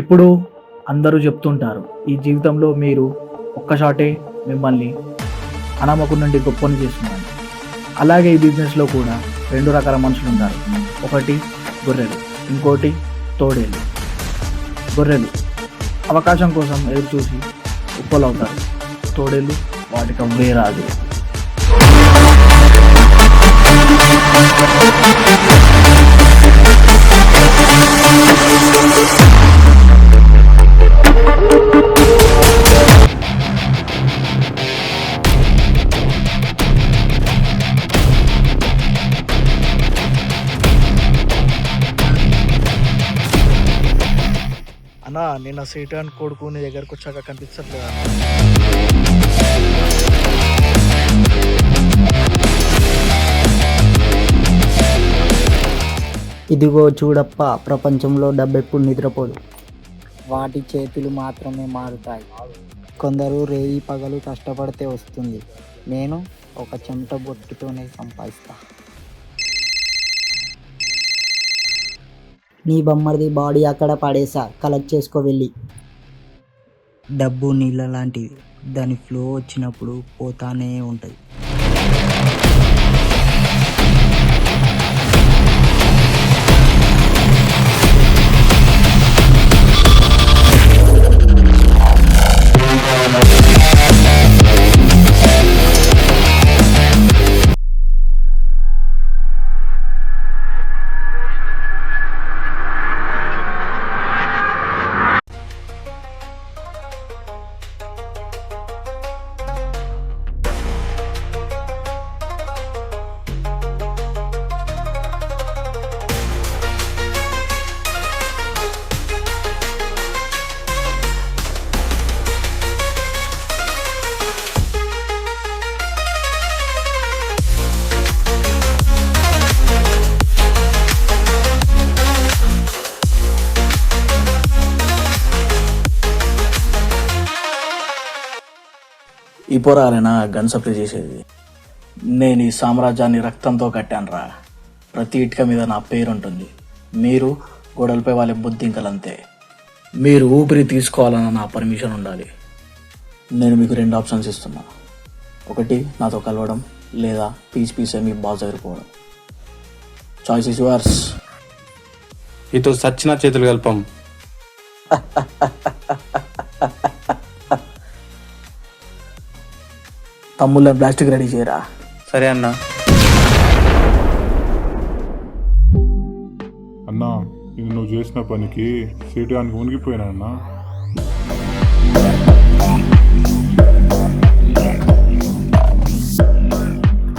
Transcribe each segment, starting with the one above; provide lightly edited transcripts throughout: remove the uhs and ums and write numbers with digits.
ఇప్పుడు అందరూ చెప్తుంటారు, ఈ జీవితంలో మీరు ఒక్క షాటే మిమ్మల్ని అనామకుడి నుండి గొప్పని చేస్తున్నారని. అలాగే ఈ బిజినెస్లో కూడా రెండు రకాల మనుషులు ఉంటారు. ఒకటి గొర్రెలు, ఇంకోటి తోడేళ్ళు. గొర్రెలు అవకాశం కోసం ఎదురు చూసి ఉప్పలవుతారు. తోడేళ్ళు వాటికి అవ్వే రాదు. అన్నా, నిన్న సీటాన్ కొడుకు నీ దగ్గరకు వచ్చాక కనిపించట్లేదు. ఇదిగో చూడప్ప, ప్రపంచంలో డబ్బెప్పుడు నిద్రపోదు. వాటి చేతులు మాత్రమే మారుతాయి. కొందరు రేయి పగలు కష్టపడితే వస్తుంది. నేను ఒక చెమట బొట్టుతోనే సంపాదిస్తా. నీ బొమ్మది బాడీ అక్కడ పడేసా, కలెక్ట్ చేసుకో వెళ్ళి. డబ్బు నీళ్ళ లాంటిది, దాని ఫ్లో వచ్చినప్పుడు పోతానే ఉంటుంది. ఈ పోరాలేనా గన్ సప్లై చేసేది? నేను ఈ సామ్రాజ్యాన్ని రక్తంతో కట్టానురా. ప్రతి ఇటుక మీద నా పేరుంటుంది. మీరు గోడలపై వాళ్ళ బుద్ధింకలంతే. మీరు ఊపిరి తీసుకోవాలన్న నా పర్మిషన్ ఉండాలి. నేను మీకు రెండు ఆప్షన్స్ ఇస్తున్నా. ఒకటి నాతో కలవడం, లేదా పీస్ పీస్ మీ బాస్ దగ్గరికి పోవడం. Choice is yours. ఇతో సచ్చిన చేతులు కల్పం. తమ్ముళ్ళ ప్లాస్టిక్ రెడీ చేయరా. సరే అన్నా. అన్నా, ఇది నువ్వు చేసిన పనికి సీటానికి మునిగిపోయినా అన్నా.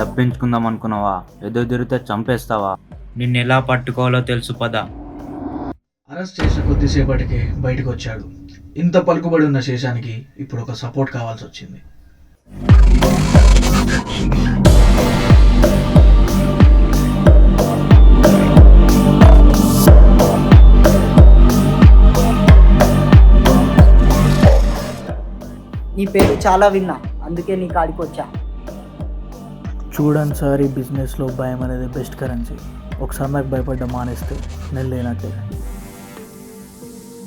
తప్పించుకుందాం అనుకున్నావా? ఎదురు తిరిగితే చంపేస్తావా? నిన్నెలా పట్టుకోవాలో తెలుసు పద. అరెస్ట్ చేసిన కొద్దిసేపటికి బయటకు వచ్చాడు. ఇంత పలుకుబడి ఉన్న శేషానికి ఇప్పుడు ఒక సపోర్ట్ కావాల్సి వచ్చింది. నీ పేరు చాలా విన్నా, అందుకే నీ కాడికి వచ్చా. చూడండి సార్, ఈ బిజినెస్లో భయం అనేది బెస్ట్ కరెన్సీ. ఒకసారి నాకు భయపడ్డా మానేస్తే నేను లేనట్టే.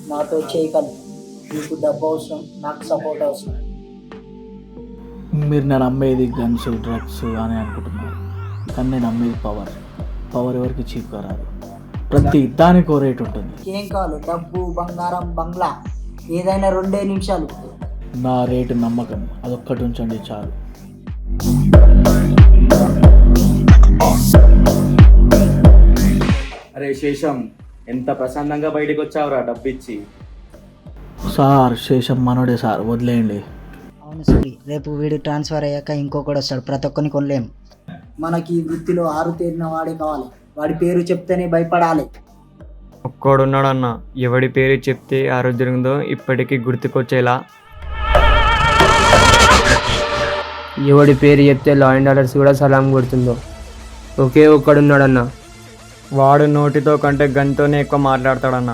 నాతో చేయగలను. నీకు డబ్బు అవసరం, నాకు సపోర్ట్ అవసరం. మీరు నేను అమ్మేది గన్స్, డ్రగ్స్ అని అనుకుంటున్నారు, కానీ నేను అమ్మేది పవర్. పవర్ ఎవరికి చీప్గా రాదు. ప్రతి దానికి ఓ రేట్ ఉంటుంది. ఏం కావాలి? డబ్బు, బంగారం, బంగ్లా, ఏదైనా 2 నిమిషాలు. నా రేటు నమ్మకం, అదొక్కటి ఉంచండి చాలు. అరే శేషం, ఎంత ప్రశాంతంగా బయటకు వచ్చావురా డబ్బిచ్చి. సార్, శేషం మనోడే సార్, వదిలేయండి. అవును సూరి, రేపు వీడు ట్రాన్స్ఫర్ అయ్యాక ఇంకొకటి వస్తాడు. ప్రతి ఒక్కరిని కొనలేం. మనకి ఈ వృత్తిలో ఆరుతేరిన వాడే కావాలి. వాడి పేరు చెప్తేనే భయపడాలి. ఒక్కడున్నాడన్న, ఎవడి పేరు చెప్తే ఆరోగ్యందో ఇప్పటికీ గుర్తుకొచ్చేలా. ఎవడి పేరు చెప్తే లా అండ్ ఆర్డర్స్ కూడా సలాం కొడుతుందో ఒకే ఒక్కడున్నాడన్న. వాడు నోటితో కంటే గంతోనే ఎక్కువ మాట్లాడతాడన్న.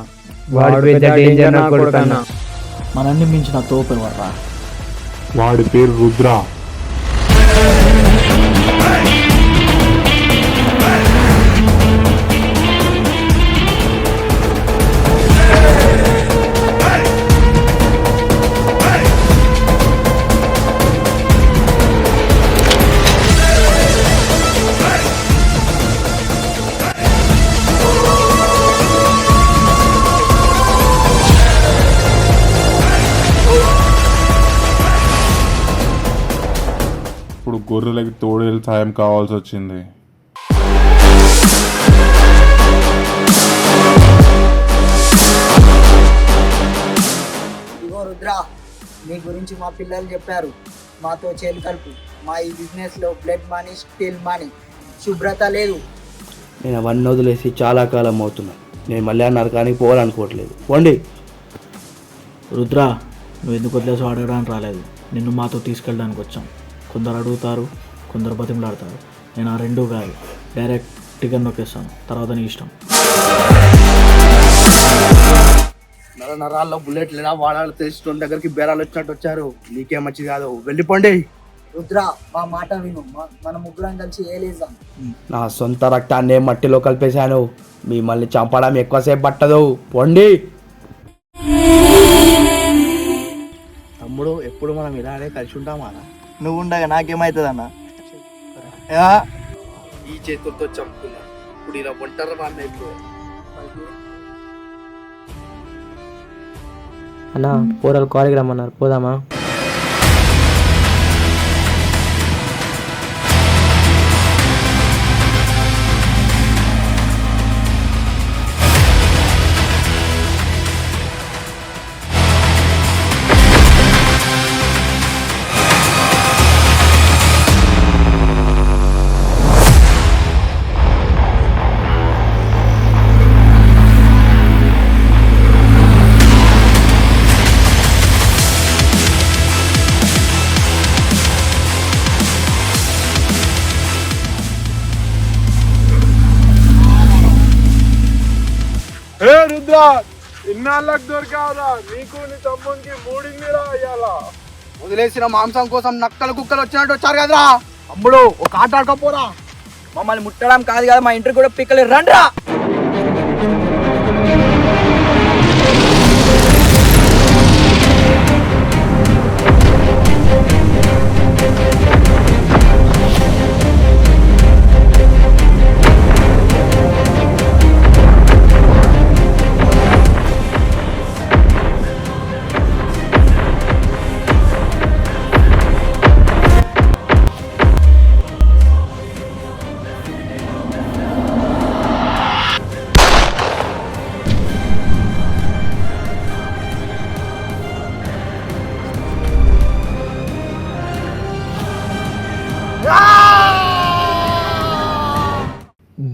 వాడు పెద్ద డేంజర్ నా కొడుకన్న. మనల్ని మించిన తోపు ఎవర్రా? వాడి పేరు రుద్ర. గొర్రెలకి తోడేలు సాయం కావాల్సి వచ్చింది. ఇగో రుద్ర, నీ గురించి మా పిల్లలు చెప్పారు. మాతో చేలు కలుపు. మా ఈ బిజినెస్లో బ్లడ్ మనీ, స్టీల్ మనీ, శుభ్రత లేదు. నేను అవన్నీ వదిలేసి చాలా కాలం అవుతున్నా. నేను మళ్ళీ ఆ నరకానికి పోవాలనుకోవట్లేదు. పోండి. రుద్ర, నువ్వు ఎందుకు వదిలేసి అడగడానికి రాలేదు. నిన్ను మాతో తీసుకెళ్ళడానికి వచ్చాం. కొందరు అడుగుతారు, కొందరు బతిమలాడతారు. నేను ఆ రెండూ కాదు, డైరెక్ట్ టికెట్ నొక్కేస్తాను. తర్వాత నీ ఇష్టం. నరాల్లో బుల్లెట్ లేదా వాడాలి తెలిసిన దగ్గరికి బేరాలు వచ్చినట్టు వచ్చారు. నీకేం మంచిది కాదు, వెళ్ళిపోండి. రుద్ర, మా మాట విను. మన ముగ్గురం కలిసి ఏలేసాం. నా సొంత రక్తాన్ని మట్టిలో కలిపేశాను. మిమ్మల్ని చంపడం ఎక్కువసేపు పట్టదు. పోండి. తమ్ముడు, ఎప్పుడు మనం ఇలానే కలిసి ఉంటామా? నువ్వు ఉండగా నాకేమవుతుంది అన్న? ఈ చేతులతో చంపుకున్నా, ఇప్పుడు ఇలా ఒంటరి వాడిని అయిపోయా. అన్న పోరాలు కాలేకి రమ్మన్నారు, పోదామా? ఏ రుద్ర, ఇన్నాళ్ళకి దొరికావురా. నీకు నీ తమ్మునికి మూడిందిరా అయ్యాలా. వదిలేసిన మాంసం కోసం నక్కలు కుక్కలు వచ్చినట్టు వచ్చారు కదరా. తమ్ముడు, ఒక ఆట ఆడుకోపోరా. మమ్మల్ని ముట్టడం కాదు కదా, మా ఇంటికి కూడా పిక్కలు రండ్రా.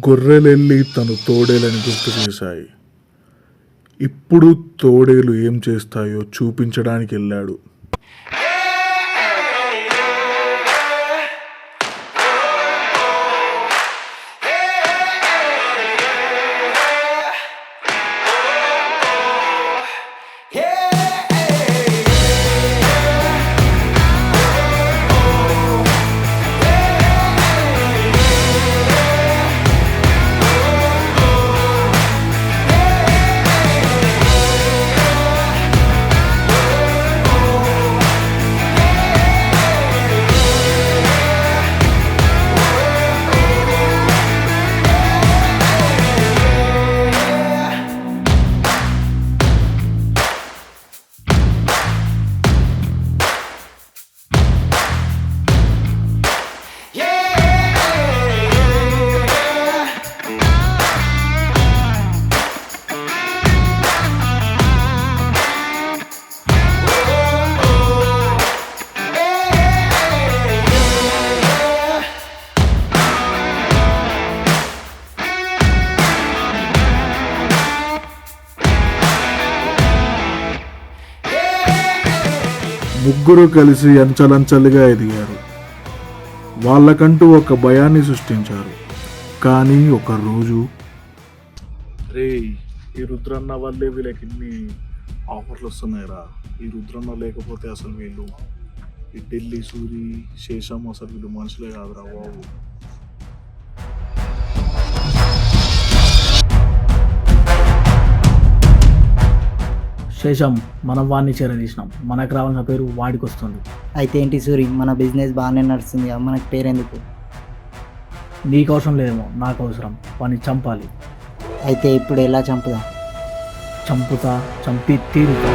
గొర్రెలెళ్ళి తను తోడేలని గుర్తు చేశాయి. ఇప్పుడు తోడేలు ఏం చేస్తాయో చూపించడానికి వెళ్ళాడు. ముగ్గురు కలిసి అంచలంచలుగా ఎదిగారు. వాళ్ళకంటూ ఒక భయాన్ని సృష్టించారు. కానీ ఒక రోజు, రే, ఈ రుద్రన్న వల్లే వీళ్ళకి ఇన్ని ఆఫర్లు వస్తున్నాయిరా. ఈ రుద్రన్న లేకపోతే అసలు వీళ్ళు, ఈ ఢిల్లీ సూరి శేషం, అసలు వీళ్ళు మనుషులే కాదురా బాబు. శేషం, మనం వాడిని చేరదీసినాం. మనకు రావాల్సిన పేరు వాడికి వస్తుంది. అయితే ఏంటి సూరి, మన బిజినెస్ బాగానే నడుస్తుంది, మనకు పేరెందుకు? నీకు అవసరం లేదేమో, నాకు అవసరం. వాడిని చంపాలి. అయితే ఇప్పుడు ఎలా చంపుదాం? చంపుతా, చంపి తీరుతా.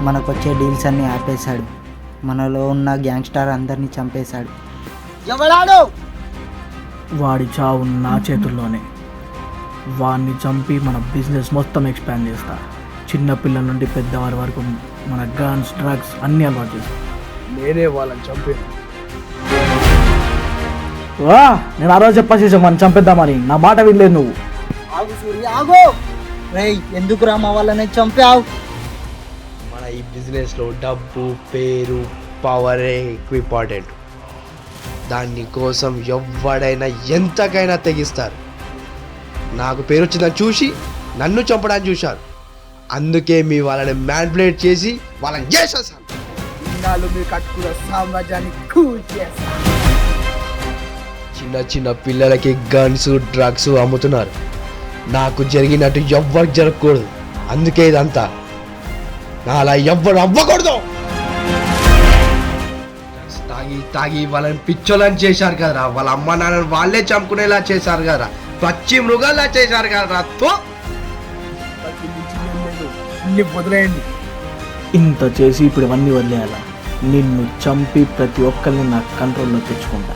మనకు వచ్చే డీల్స్ అన్నీ ఆపేశాడు. మనలో ఉన్న గ్యాంగ్స్టర్ అందరినీ చంపేశాడు. వాడి చావు నా చేతుల్లోనే. వాడిని చంపి మన బిజినెస్ మొత్తం ఎక్స్పాండ్ చేస్తా. చిన్న పిల్లల నుండి పెద్దవారి వరకు మన గన్స్ డ్రగ్స్ అన్నీ అలవాటు చేస్తా. నేనే వాళ్ళని చంపే. నేను ఆ రోజు చెప్పేసి మనం చంపేద్దామని, నా మాట వినలేదు నువ్వు. ఆగు సూర్య ఆగు. రేయ్ ఎందుకురా మా వాళ్ళని చంపావు? మన ఈ బిజినెస్లో డబ్బు పేరు పవరే ఎక్కువ ఇంపార్టెంట్. దాని కోసం ఎవడైనా ఎంతకైనా తెగిస్తారు. నాకు పేరు వచ్చిందని చూసి నన్ను చంపడానికి చూశారు. అందుకే మీ వాళ్ళని మ్యానిపులేట్ చేసి వాళ్ళని చేసేసాను. ఇన్నాళ్ళు మీరు కట్టుకున్న సామ్రాజ్యాన్ని కూల్చేస్తా. చిన్న చిన్న పిల్లలకి గన్స్ డ్రగ్స్ అమ్ముతున్నారు. నాకు జరిగినట్టు ఎవ్వరికి జరగకూడదు. అందుకే ఇదంతా. నా అలా ఎవ్వరు అవ్వకూడదు. తాగి తాగి వాళ్ళని పిచ్చోళ్ళని చేశారు కదరా. వాళ్ళ అమ్మ నాన్నని వాళ్ళే చంపుకునేలా చేశారు కదరా. పచ్చి మృగాల్లా చేశారు కదరా. అన్ని వదిలేయండి. ఇంత చేసి ఇప్పుడు ఇవన్నీ వదిలేయాలా? నిన్ను చంపి ప్రతి ఒక్కరిని నా కంట్రోల్లో తెచ్చుకుంటా.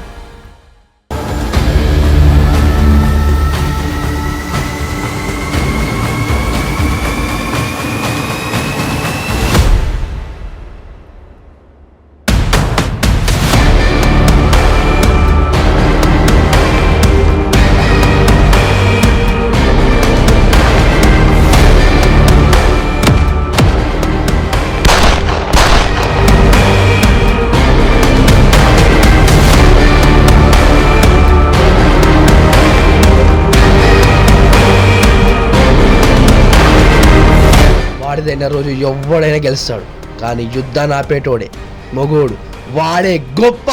వాడిదైన రోజు ఎవడైనా గెలుస్తాడు. కానీ యుద్ధాన్ని ఆపేటోడే మొగోడు. వాడే గొప్ప.